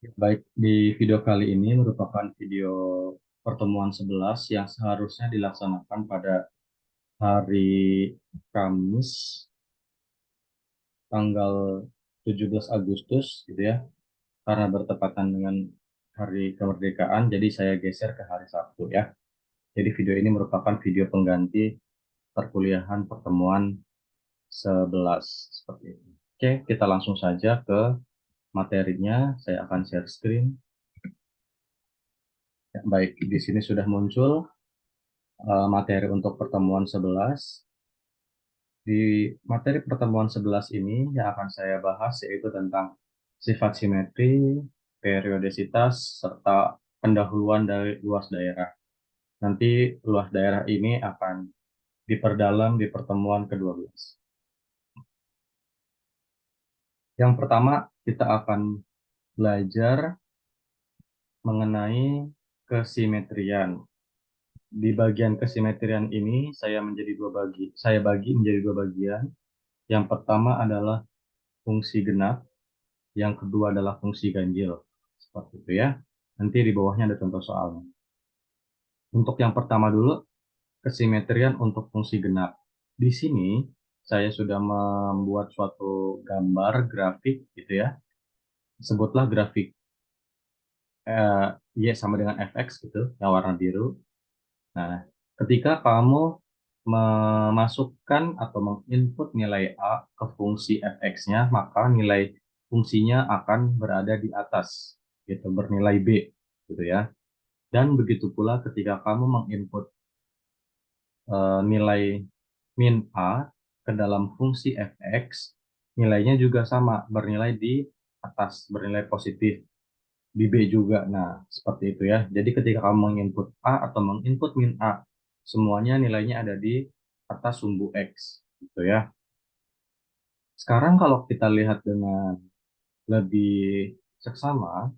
Baik, di video kali ini merupakan video pertemuan 11 yang seharusnya dilaksanakan pada hari Kamis tanggal 17 Agustus gitu ya. Karena bertepatan dengan hari kemerdekaan, jadi saya geser ke hari Sabtu ya. Jadi video ini merupakan video pengganti perkuliahan pertemuan 11 seperti itu. Oke, kita langsung saja ke materinya. Saya akan share screen. Ya, baik, di sini sudah muncul materi untuk pertemuan 11. Di materi pertemuan 11 ini yang akan saya bahas yaitu tentang sifat simetri, periodisitas, serta pendahuluan dari luas daerah. Nanti luas daerah ini akan diperdalam di pertemuan ke-12. Yang pertama, kita akan belajar mengenai kesimetrian. Di bagian kesimetrian ini saya bagi menjadi dua bagian. Yang pertama adalah fungsi genap, yang kedua adalah fungsi ganjil. Seperti itu ya. Nanti di bawahnya ada contoh soalnya. Untuk yang pertama dulu, kesimetrian untuk fungsi genap. Di sini saya sudah membuat suatu gambar grafik gitu ya. Sebutlah grafik Y sama dengan fx gitu, yang warna biru. Nah, ketika kamu memasukkan atau menginput nilai A ke fungsi fx-nya, maka nilai fungsinya akan berada di atas, gitu, bernilai B, gitu ya. Dan begitu pula ketika kamu menginput nilai min A ke dalam fungsi fx, nilainya juga sama, bernilai di atas, bernilai positif, di B juga. Nah, seperti itu ya. Jadi ketika kamu menginput A atau menginput min A, semuanya nilainya ada di atas sumbu X, gitu ya. Sekarang kalau kita lihat dengan lebih seksama,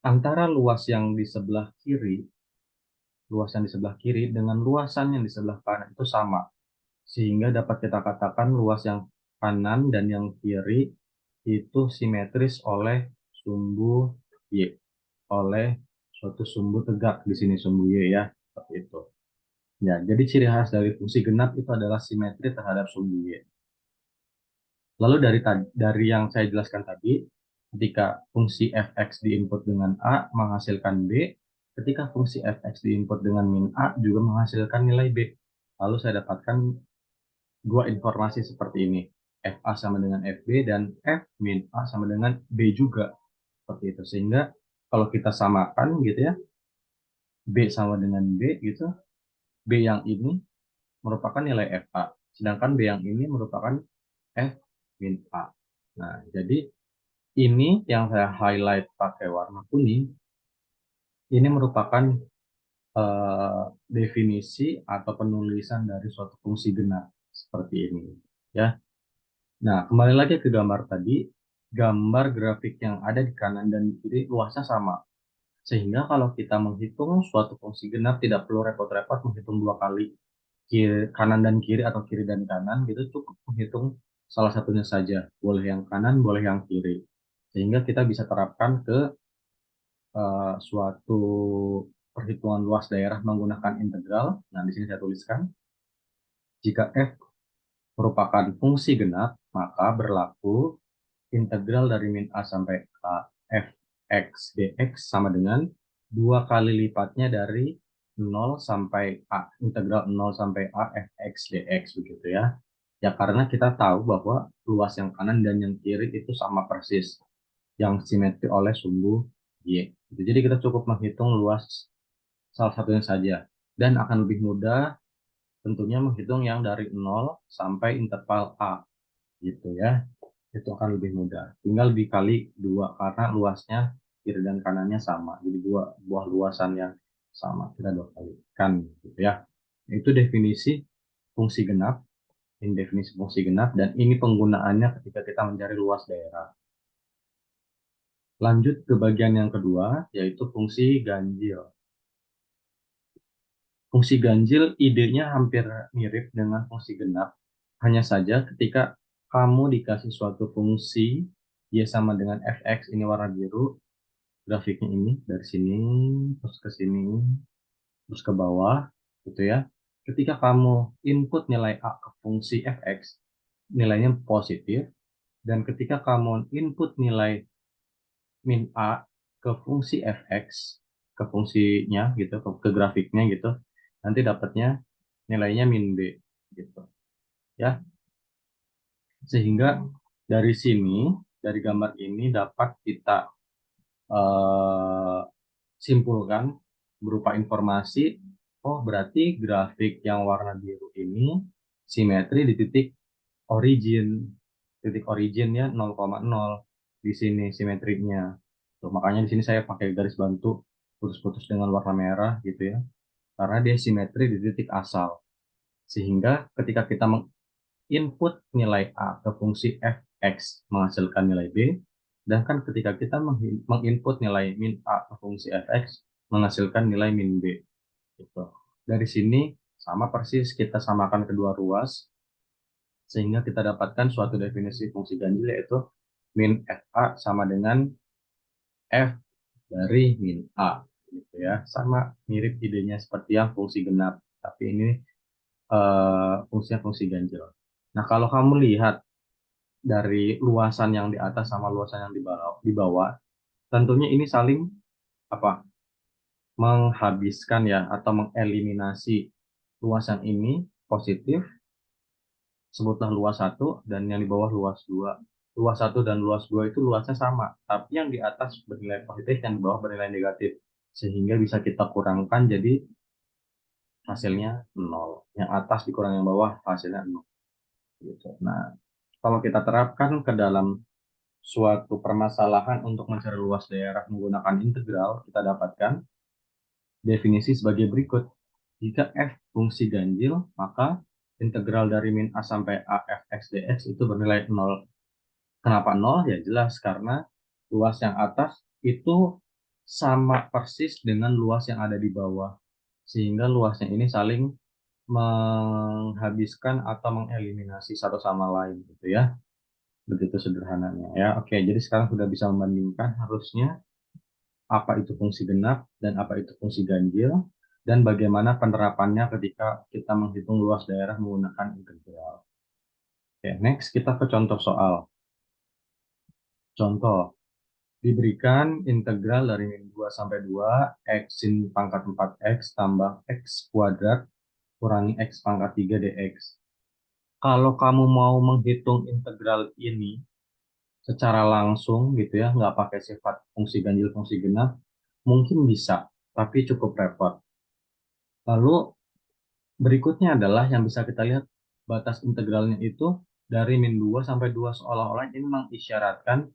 antara luas yang di sebelah kiri, luas yang di sebelah kiri dengan luasan yang di sebelah kanan itu sama. Sehingga dapat kita katakan luas yang kanan dan yang kiri itu simetris oleh sumbu Y, oleh suatu sumbu tegak di sini sumbu Y ya, seperti itu. Ya, jadi ciri khas dari fungsi genap itu adalah simetri terhadap sumbu Y. Lalu dari yang saya jelaskan tadi, ketika fungsi fx diinput dengan A menghasilkan B, ketika fungsi fx diinput dengan min A juga menghasilkan nilai B. Lalu saya dapatkan dua informasi seperti ini. FA sama dengan FB dan F min A sama dengan B juga. Seperti itu. Sehingga kalau kita samakan gitu ya, B sama dengan B gitu, B yang ini merupakan nilai FA. Sedangkan B yang ini merupakan F min A. Nah, jadi ini yang saya highlight pakai warna kuning, ini merupakan definisi atau penulisan dari suatu fungsi genap seperti ini. Ya, nah, kembali lagi ke gambar tadi, gambar grafik yang ada di kanan dan di kiri luasnya sama. Sehingga kalau kita menghitung suatu fungsi genap tidak perlu repot-repot menghitung dua kali kanan dan kiri atau kiri dan kanan gitu, cukup menghitung salah satunya saja. Boleh yang kanan, boleh yang kiri. Sehingga kita bisa terapkan ke suatu perhitungan luas daerah menggunakan integral. Nah, di sini saya tuliskan, jika f merupakan fungsi genap, maka berlaku integral dari min A sampai A fx dx sama dengan dua kali lipatnya dari 0 sampai A, integral 0 sampai A fx dx begitu ya. Ya karena kita tahu bahwa luas yang kanan dan yang kiri itu sama persis, yang simetri oleh sumbu Y. Jadi kita cukup menghitung luas salah satunya saja. Dan akan lebih mudah tentunya menghitung yang dari 0 sampai interval A gitu ya. Itu akan lebih mudah. Tinggal dikali dua karena luasnya kiri dan kanannya sama. Jadi dua buah luasan yang sama. Kita dua kalikan gitu ya. Itu definisi fungsi genap. Ini definisi fungsi genap dan ini penggunaannya ketika kita mencari luas daerah. Lanjut ke bagian yang kedua, yaitu fungsi ganjil. Fungsi ganjil idenya hampir mirip dengan fungsi genap. Hanya saja ketika kamu dikasih suatu fungsi Y sama dengan fx, ini warna biru, grafiknya ini dari sini terus ke sini terus ke bawah gitu ya. Ketika kamu input nilai A ke fungsi fx, nilainya positif, dan ketika kamu input nilai min A ke fungsi fx, ke fungsinya gitu, ke grafiknya gitu, nanti dapatnya nilainya min B gitu ya. Sehingga dari sini, dari gambar ini dapat kita eh, simpulkan berupa informasi, oh berarti grafik yang warna biru ini simetri di origin, titik originnya 0,0 di sini simetrinya. Tuh, makanya di sini saya pakai garis bantu putus-putus dengan warna merah gitu ya, karena dia simetri di titik asal. Sehingga ketika kita input nilai A ke fungsi fx menghasilkan nilai B, sedangkan ketika kita menginput nilai min A ke fungsi fx menghasilkan nilai min B. Gitu. Dari sini sama persis kita samakan kedua ruas, sehingga kita dapatkan suatu definisi fungsi ganjil yaitu min FA sama dengan F dari min A. Gitu ya. Sama mirip idenya seperti yang fungsi genap, tapi ini fungsinya fungsi ganjil. Nah, kalau kamu lihat dari luasan yang di atas sama luasan yang di bawah, tentunya ini saling apa? Menghabiskan ya atau mengeliminasi. Luasan ini positif, sebutlah luas satu, dan yang di bawah luas dua. Luas satu dan luas dua itu luasnya sama, tapi yang di atas bernilai positif, yang di bawah bernilai negatif, sehingga bisa kita kurangkan jadi hasilnya nol. Yang atas dikurang yang bawah hasilnya nol. Gitu. Nah, kalau kita terapkan ke dalam suatu permasalahan untuk mencari luas daerah menggunakan integral, kita dapatkan definisi sebagai berikut. Jika f fungsi ganjil, maka integral dari min a sampai a fx dx itu bernilai 0. Kenapa 0? Ya jelas, karena luas yang atas itu sama persis dengan luas yang ada di bawah. Sehingga luasnya ini saling menghabiskan atau mengeliminasi satu sama lain gitu ya. Begitu sederhananya ya. Oke, jadi sekarang sudah bisa membandingkan harusnya apa itu fungsi genap dan apa itu fungsi ganjil, dan bagaimana penerapannya ketika kita menghitung luas daerah menggunakan integral. Oke, next kita ke contoh soal. Contoh, diberikan integral dari min 2 sampai 2 x sin pangkat 4x tambah x kuadrat kurangi x pangkat 3 dx. Kalau kamu mau menghitung integral ini secara langsung gitu ya, nggak pakai sifat fungsi ganjil, fungsi genap, mungkin bisa, tapi cukup repot. Lalu berikutnya adalah yang bisa kita lihat batas integralnya itu dari min 2 sampai 2, seolah-olah ini mengisyaratkan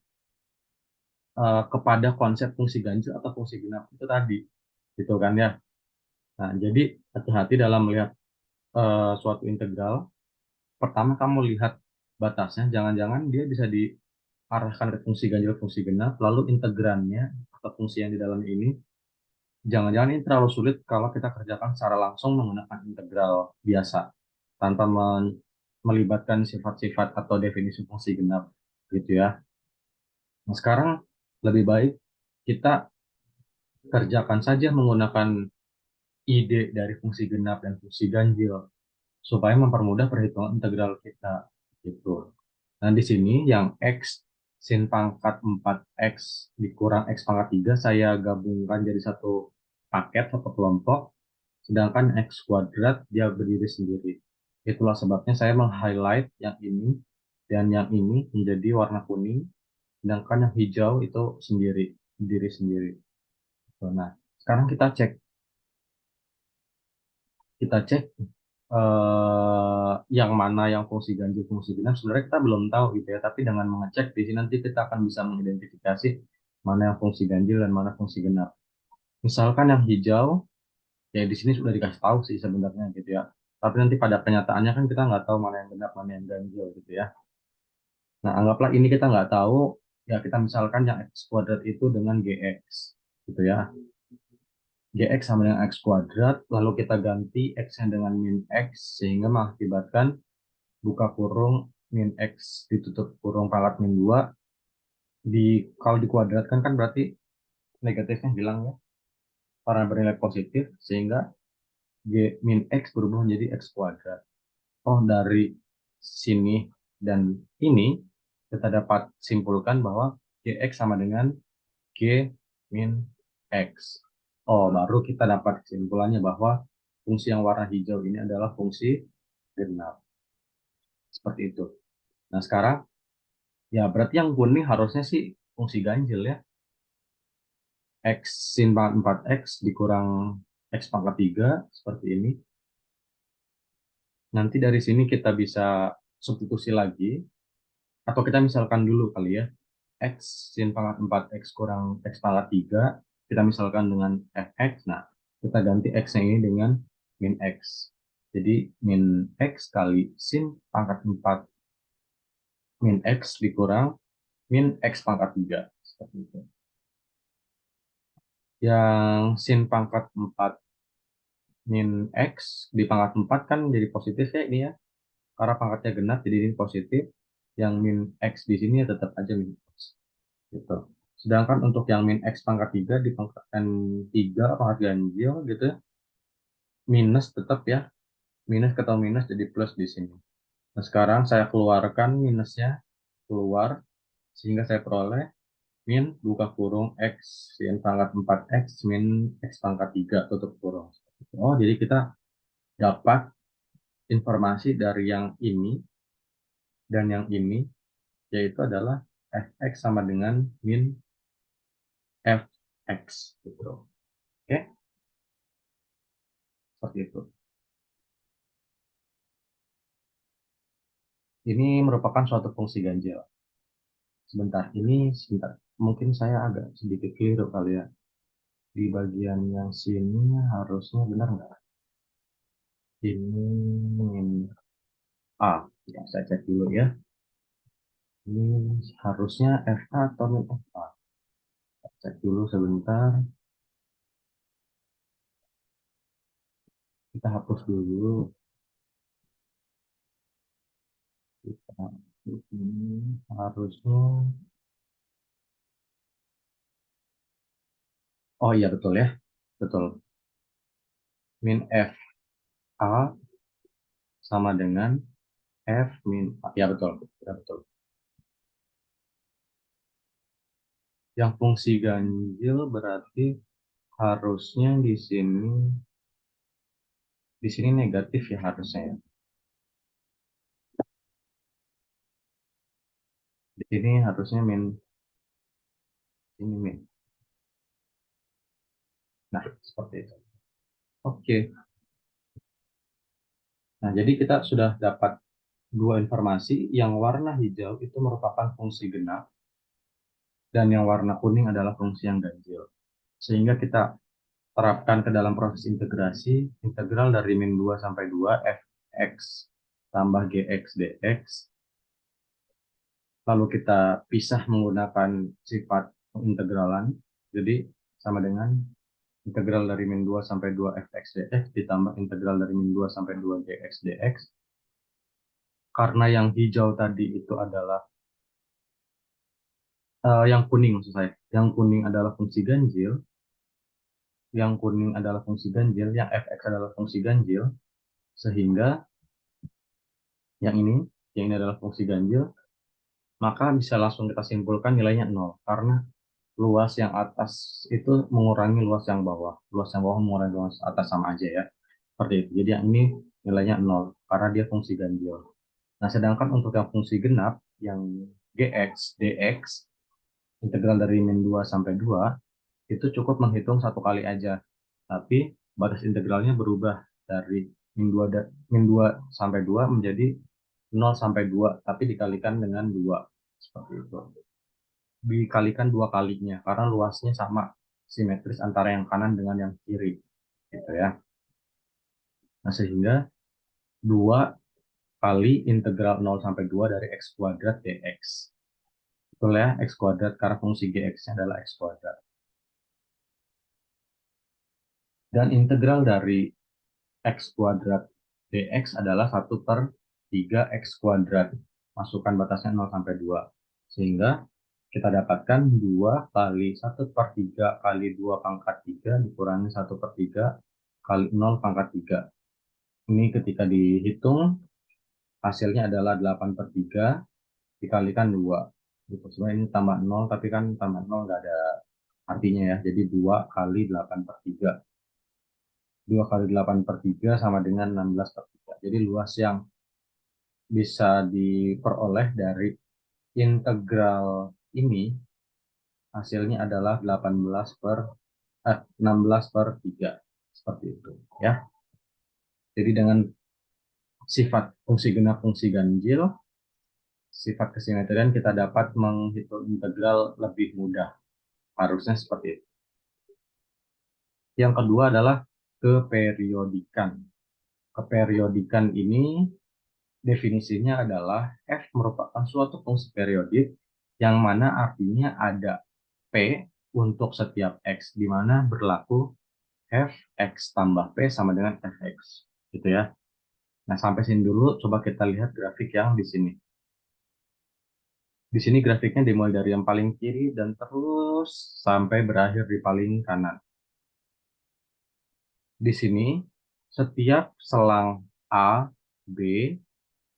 kepada konsep fungsi ganjil atau fungsi genap itu tadi. Gitu kan ya. Nah, jadi hati-hati dalam melihat suatu integral. Pertama kamu lihat batasnya, jangan-jangan dia bisa diarahkan ke fungsi ganjil, fungsi genap, lalu integrannya atau fungsi yang di dalamnya ini jangan-jangan ini terlalu sulit kalau kita kerjakan secara langsung menggunakan integral biasa tanpa melibatkan sifat-sifat atau definisi fungsi genap gitu ya. Nah, sekarang lebih baik kita kerjakan saja menggunakan ide dari fungsi genap dan fungsi ganjil supaya mempermudah perhitungan integral kita gitu. Nah, di sini yang x sin pangkat 4x dikurang x pangkat 3 saya gabungkan jadi satu paket atau kelompok. Sedangkan X kuadrat dia berdiri sendiri. Itulah sebabnya saya meng-highlight yang ini dan yang ini menjadi warna kuning, sedangkan yang hijau itu sendiri, berdiri sendiri. Nah, sekarang kita cek yang mana yang fungsi ganjil, fungsi genap. Sebenarnya kita belum tahu gitu ya, tapi dengan mengecek di sini nanti kita akan bisa mengidentifikasi mana yang fungsi ganjil dan mana fungsi genap. Misalkan yang hijau, ya di sini sudah dikasih tahu sih sebenarnya gitu ya. Tapi nanti pada kenyataannya kan kita nggak tahu mana yang genap, mana yang ganjil gitu ya. Nah, anggaplah ini kita nggak tahu, ya kita misalkan yang x kuadrat itu dengan gx gitu ya. Gx sama dengan x kuadrat, lalu kita ganti x-nya dengan min x, sehingga mengakibatkan buka kurung min x ditutup kurung pangkat min 2. Kalau dikuadratkan kan berarti negatifnya hilang ya, karena bernilai positif, sehingga G min X berubah menjadi X kuadrat. Oh, dari sini dan ini kita dapat simpulkan bahwa Gx sama dengan G min X. Oh, baru kita dapat kesimpulannya bahwa fungsi yang warna hijau ini adalah fungsi genap. Seperti itu. Nah, sekarang ya berarti yang kuning harusnya sih fungsi ganjil ya. X sin pangkat 4X dikurang X pangkat 3 seperti ini. Nanti dari sini kita bisa substitusi lagi. Atau kita misalkan dulu kali ya. X sin pangkat 4X kurang X pangkat 3. Kita misalkan dengan Fx. Nah, kita ganti X-nya ini dengan min X. Jadi min X kali sin pangkat 4 min X dikurang min X pangkat 3. Seperti itu. Yang sin pangkat 4 min X di pangkat 4 kan jadi positif ya ini ya. Karena pangkatnya genap jadi ini positif. Yang min X di sini ya tetap aja min X. Gitu. Sedangkan untuk yang min X pangkat 3 di pangkat N3 pangkat ganjil gitu ya, minus tetap ya. Minus ketemu minus jadi plus di sini. Nah, sekarang saya keluarkan minusnya keluar sehingga saya peroleh min buka kurung X sin pangkat 4X min X pangkat 3 tutup kurung. Oh, jadi kita dapat informasi dari yang ini dan yang ini, yaitu adalah fx sama dengan min fx gitu. Oke, seperti itu. Ini merupakan suatu fungsi ganjil. Sebentar. Mungkin saya agak sedikit keliru kali ya. Di bagian yang sini harusnya benar nggak? Ini min A. Ya, saya cek dulu ya. Ini harusnya FA atau min FA. Cek dulu sebentar. Kita hapus dulu. Kita, ini harusnya. Oh iya betul ya. Betul. Min F A sama dengan F min A. Ya betul. Ya, betul. Yang fungsi ganjil berarti harusnya di sini negatif ya harusnya ya. Di sini harusnya ini min. Nah, seperti itu. Oke. Nah, jadi kita sudah dapat dua informasi. Yang warna hijau itu merupakan fungsi genap dan yang warna kuning adalah fungsi yang ganjil. Sehingga kita terapkan ke dalam proses integrasi, integral dari min 2 sampai 2 fx tambah gx dx. Lalu kita pisah menggunakan sifat integralan. Jadi sama dengan integral dari min 2 sampai 2 fx dx ditambah integral dari min 2 sampai 2 gx dx. Karena yang hijau tadi itu adalah yang kuning maksud saya. Yang kuning adalah fungsi ganjil, yang fx adalah fungsi ganjil, sehingga yang ini, adalah fungsi ganjil, maka bisa langsung kita simpulkan nilainya 0. Karena luas yang atas itu mengurangi luas yang bawah. Luas yang bawah mengurangi luas atas sama aja ya. Seperti itu. Jadi yang ini nilainya 0 karena dia fungsi ganjil. Nah, sedangkan untuk yang fungsi genap, yang gx, dx, integral dari min 2 sampai 2, itu cukup menghitung satu kali aja. Tapi batas integralnya berubah dari min 2 sampai 2 menjadi 0 sampai 2, tapi dikalikan dengan 2. Seperti itu. Dikalikan dua kalinya, karena luasnya sama, simetris antara yang kanan dengan yang kiri. Gitu ya. Nah, sehingga 2 kali integral 0 sampai 2 dari x kuadrat dx. Betul ya, x kuadrat, karena fungsi gx-nya adalah x kuadrat. Dan integral dari x kuadrat dx adalah 1 per 3 x kuadrat. Masukkan batasnya 0 sampai 2. Sehingga kita dapatkan 2 kali 1/3 kali 2 pangkat 3 dikurangi 1/3 kali 0 pangkat 3. Ini ketika dihitung hasilnya adalah 8/3 dikalikan 2. Gitu. Sebenarnya ini tambah 0, tapi kan tambah 0 nggak ada artinya ya. Jadi 2 kali 8/3. 2 kali 8/3 sama dengan 16/3. Jadi luas yang bisa diperoleh dari integral ini hasilnya adalah 16/3. Seperti itu ya. Jadi dengan sifat fungsi genap, fungsi ganjil, sifat kesimetrian, kita dapat menghitung integral lebih mudah. Harusnya seperti itu. Yang kedua adalah keperiodikan. Keperiodikan ini definisinya adalah F merupakan suatu fungsi periodik yang mana artinya ada P untuk setiap X, di mana berlaku Fx tambah P sama dengan Fx. Gitu ya. Nah, sampai sini dulu, coba kita lihat grafik yang di sini. Di sini grafiknya dimulai dari yang paling kiri dan terus sampai berakhir di paling kanan. Di sini, setiap selang A, B,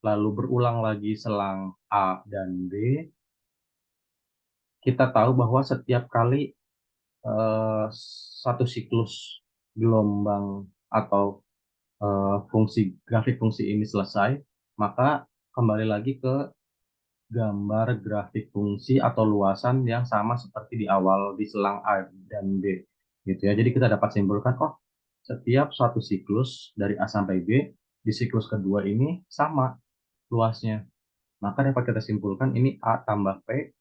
lalu berulang lagi selang A dan B, kita tahu bahwa setiap kali satu siklus gelombang atau fungsi grafik fungsi ini selesai, maka kembali lagi ke gambar grafik fungsi atau luasan yang sama seperti di awal di selang A dan B gitu ya. Jadi kita dapat simpulkan, oh, setiap satu siklus dari A sampai B di siklus kedua ini sama luasnya. Maka dapat kita simpulkan ini A tambah P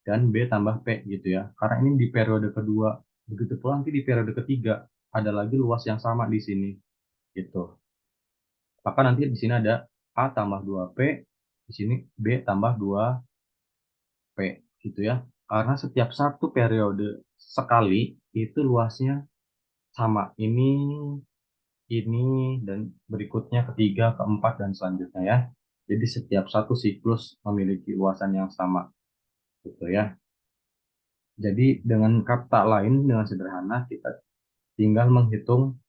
dan B tambah P gitu ya. Karena ini di periode kedua. Begitu pula nanti di periode ketiga ada lagi luas yang sama di sini gitu. Maka nanti di sini ada A tambah 2P, di sini B tambah 2P gitu ya. Karena setiap satu periode sekali itu luasnya sama. Ini, dan berikutnya ketiga, keempat, dan selanjutnya ya. Jadi setiap satu siklus memiliki luasan yang sama gitu ya. Jadi dengan kata lain, dengan sederhana kita tinggal menghitung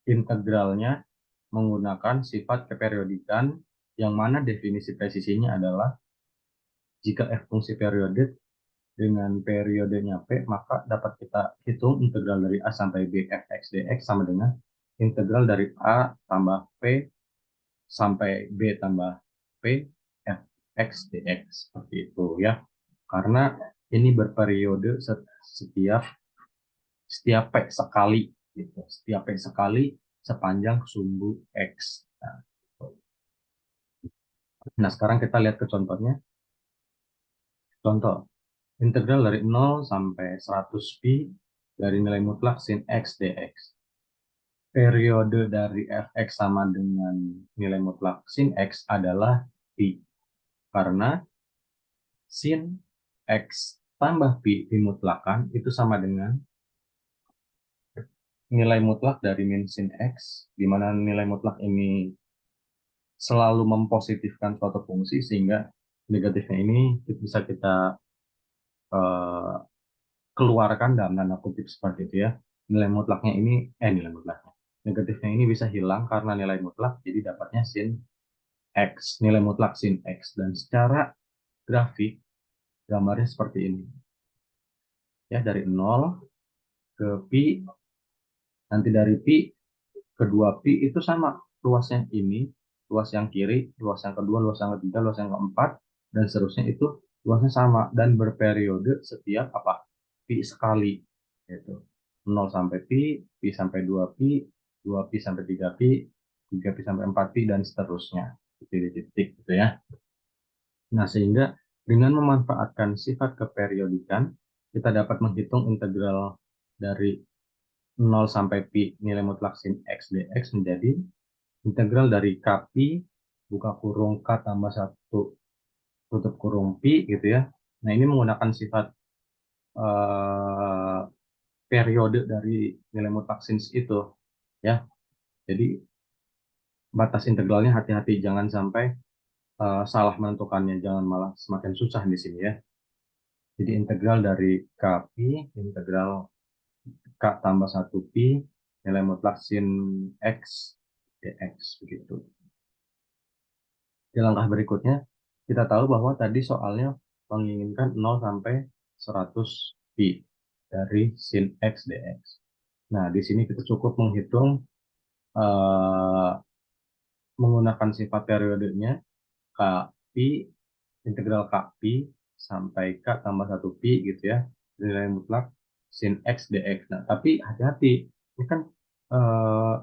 integralnya menggunakan sifat keperiodikan yang mana definisi presisinya adalah jika f fungsi periodik dengan periodenya P, maka dapat kita hitung integral dari A sampai B fx dx sama dengan integral dari A tambah P sampai B tambah P fx dx. Seperti itu ya. Karena ini berperiode setiap P sekali gitu. Setiap P sekali sepanjang sumbu X. Nah, sekarang kita lihat ke contohnya. Contoh, integral dari 0 sampai 100 pi dari nilai mutlak sin X dx. Periode dari fx sama dengan nilai mutlak sin X adalah pi. Karena sin X tambah pi dimutlakan itu sama dengan nilai mutlak dari min sin X, di mana nilai mutlak ini selalu mempositifkan suatu fungsi, sehingga negatifnya ini bisa kita eh, keluarkan dalam tanda kutip seperti itu ya. Nilai mutlaknya. Negatifnya ini bisa hilang karena nilai mutlak, jadi dapatnya sin X, nilai mutlak sin X. Dan secara grafik, gambarnya seperti ini. Ya, dari 0 ke pi, nanti dari pi ke 2pi itu sama luasnya ini, luas yang kiri, luas yang kedua, luas yang ketiga, luas yang keempat, dan seterusnya itu luasnya sama dan berperiode setiap apa? Pi sekali gitu. 0 sampai pi, pi sampai 2pi, 2pi sampai 3pi, 3pi sampai 4pi dan seterusnya. Titik-titik gitu ya. Nah, sehingga dengan memanfaatkan sifat keperiodikan, kita dapat menghitung integral dari 0 sampai pi nilai mutlak sin X dx menjadi integral dari kpi buka kurung k tambah 1 tutup kurung pi gitu ya. Nah, ini menggunakan sifat eh, periode dari nilai mutlak sin itu ya. Jadi batas integralnya hati-hati, jangan sampai salah menentukannya, jangan malah semakin susah di sini ya. Jadi integral dari K pi, integral K tambah 1 pi, nilai mutlak sin X dx, begitu. Di langkah berikutnya, kita tahu bahwa tadi soalnya menginginkan 0 sampai 100 pi dari sin X dx. Nah, di sini kita cukup menghitung eh, menggunakan sifat periodenya K pi, integral K pi sampai K tambah 1 pi gitu ya, nilai mutlak sin X dx. Nah, tapi hati-hati, ini kan eh,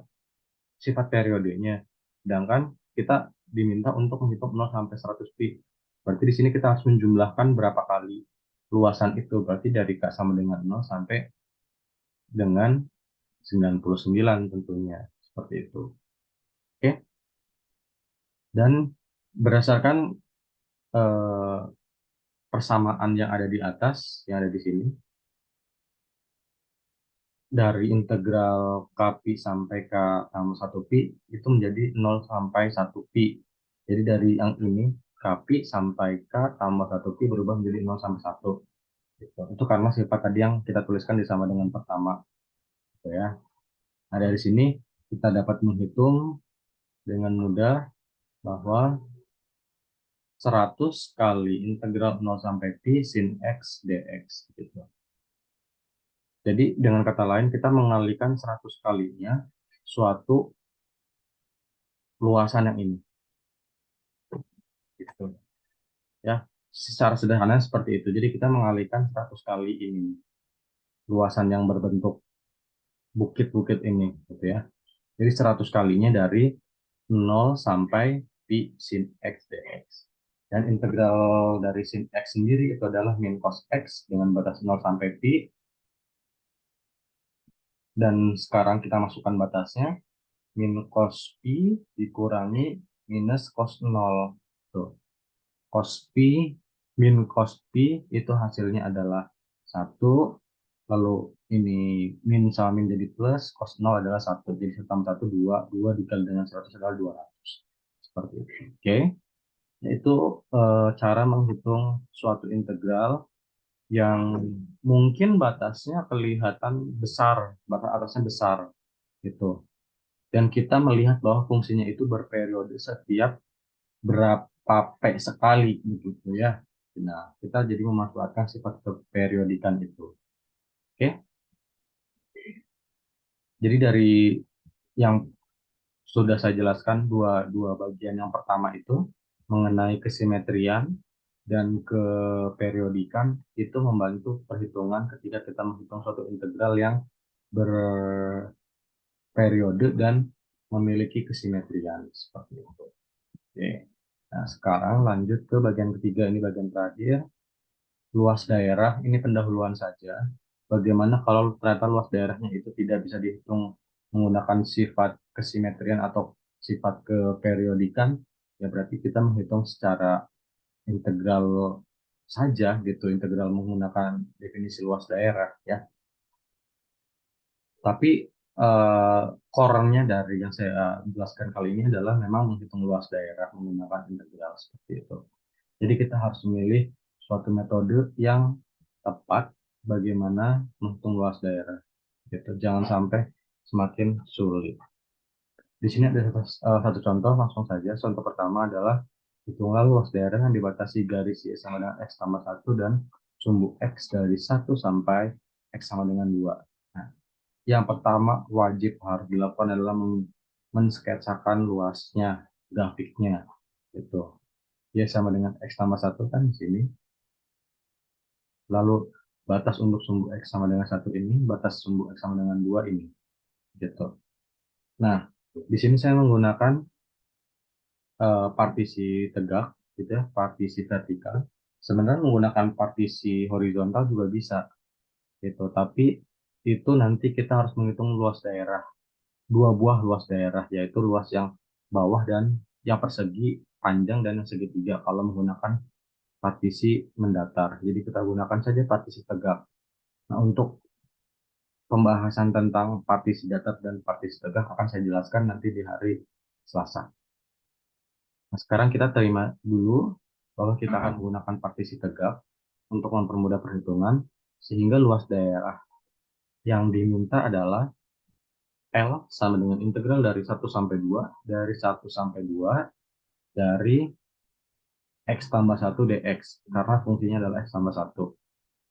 sifat periodenya. Sedangkan kita diminta untuk menghitung 0 sampai 100 pi. Berarti di sini kita harus menjumlahkan berapa kali luasan itu. Berarti dari K sama dengan 0 sampai dengan 99 tentunya. Seperti itu. Oke. Dan berdasarkan eh, persamaan yang ada di atas, yang ada di sini, dari integral K pi sampai K tambah 1 pi itu menjadi 0 sampai 1 pi. Jadi dari yang ini K pi sampai K tambah 1 pi berubah menjadi 0 sampai 1. Gitu. Itu karena sifat tadi yang kita tuliskan disama dengan pertama. Gitu ya. Nah dari sini kita dapat menghitung dengan mudah bahwa 100 kali integral 0 sampai pi sin X dx. Gitu. Jadi dengan kata lain kita mengalikan 100 kalinya suatu luasan yang ini. Gitu. Ya, secara sederhana seperti itu. Jadi kita mengalihkan 100 kali ini luasan yang berbentuk bukit-bukit ini gitu ya. Jadi 100 kalinya dari 0 sampai pi sin x dx. Dan integral dari sin x sendiri itu adalah min cos x dengan batas 0 sampai pi. Dan sekarang kita masukkan batasnya, min cos pi dikurangi minus cos 0. Tuh. Cos pi min cos pi itu hasilnya adalah 1, lalu ini min sama min jadi plus, cos 0 adalah 1, jadi 1 tambah 1 2, 2 dikali dengan 100 adalah 200. Seperti itu. Oke, yaitu cara menghitung suatu integral yang mungkin batasnya kelihatan besar, batas atasnya besar gitu. Dan kita melihat bahwa fungsinya itu berperiode setiap berapa P sekali gitu ya. Nah, kita jadi memanfaatkan sifat keperiodikan itu. Oke. Jadi dari yang sudah saya jelaskan dua dua bagian yang pertama itu mengenai kesimetrian dan keperiodikan itu membantu perhitungan ketika kita menghitung suatu integral yang berperiode dan memiliki kesimetrian seperti itu. Oke. Nah, sekarang lanjut ke bagian ketiga, ini bagian terakhir. Luas daerah, ini pendahuluan saja. Bagaimana kalau ternyata luas daerahnya itu tidak bisa dihitung menggunakan sifat kesimetrian atau sifat keperiodikan, ya berarti kita menghitung secara integral saja gitu, integral menggunakan definisi luas daerah ya. Tapi core-nya dari yang saya jelaskan kali ini adalah memang menghitung luas daerah menggunakan integral seperti itu. Jadi kita harus memilih suatu metode yang tepat bagaimana menghitung luas daerah. Gitu. Jangan sampai semakin sulit. Di sini ada satu contoh, langsung saja. Contoh pertama adalah hitunglah luas daerah yang dibatasi garis Y sama dengan X tambah 1 dan sumbu X dari 1 sampai X sama dengan 2. Nah, yang pertama wajib harus dilakukan adalah mensketsakan luasnya, grafiknya. Gitu. Y sama dengan X tambah 1 kan di sini. Lalu batas untuk sumbu X sama dengan 1 ini, batas sumbu X sama dengan 2 ini. Gitu. Nah, di sini saya menggunakan partisi tegak, gitu ya, partisi vertikal. Sebenarnya menggunakan partisi horizontal juga bisa, gitu. Tapi itu nanti kita harus menghitung luas daerah, dua buah luas daerah, yaitu luas yang bawah dan yang persegi panjang dan yang segitiga kalau menggunakan partisi mendatar. Jadi kita gunakan saja partisi tegak. Nah, untuk pembahasan tentang partisi datar dan partisi tegak akan saya jelaskan nanti di hari Selasa. Nah, sekarang kita terima dulu bahwa kita akan menggunakan partisi tegak. untuk mempermudah perhitungan, sehingga luas daerah yang diminta adalah L sama dengan integral dari 1 sampai 2, dari 1 sampai 2, dari X tambah 1 dx, karena fungsinya adalah X tambah 1.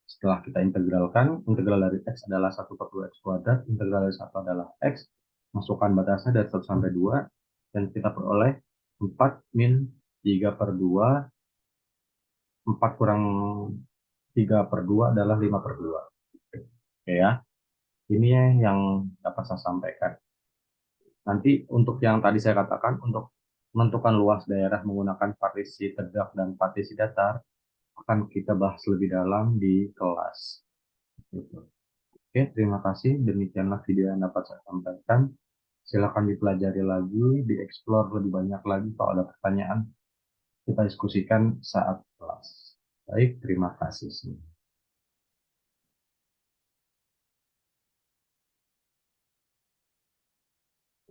Setelah kita integralkan, integral dari X adalah 1/2 X kuadrat, integral dari 1 adalah X, masukkan batasnya dari 1 sampai 2, dan kita peroleh 4 min 3/2, 4 kurang 3/2 adalah 5/2. Oke ya, ini yang dapat saya sampaikan. Nanti untuk yang tadi saya katakan, untuk menentukan luas daerah menggunakan partisi tegak dan partisi datar, akan kita bahas lebih dalam di kelas. Gitu. Oke, terima kasih. Demikianlah video yang dapat saya sampaikan. Silakan dipelajari lagi, dieksplor lebih banyak lagi. Kalau ada pertanyaan, kita diskusikan saat kelas. Baik, terima kasih.